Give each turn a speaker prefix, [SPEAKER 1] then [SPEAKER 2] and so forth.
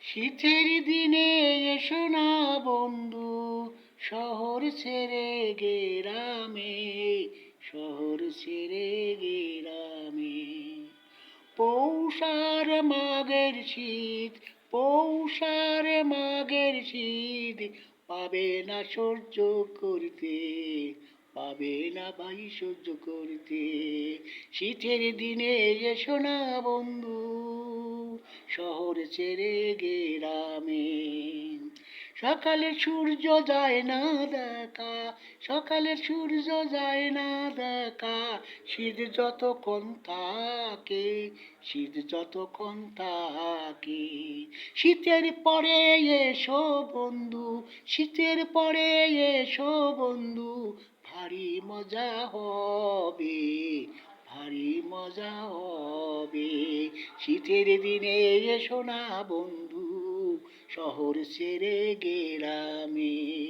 [SPEAKER 1] শীতের দিনে এসো না বন্ধু, শহর ছেড়ে গ্রামে, শহর ছেড়ে গ্রামে। পৌষ আর মাঘের শীত, পৌষ আর মাঘের শীত, পাবে না সহ্য করতে, পাবে না ভাই সহ্য করতে। শীতের দিনে এসো না বন্ধু, শহর ছেড়ে গ্রামে। সকালে সূর্য যায় না দেখা, সকালে সূর্য যায় না দেখা, শীত যতক্ষণ থাকে, শীত যতক্ষণ থাকে। শীতের পরে এসো বন্ধু, শীতের পরে এসো বন্ধু, ভারী মজা হবে, ভারী মজা হবে। শীতের দিনে এসো না বন্ধু, শহর ছেড়ে গ্রামে।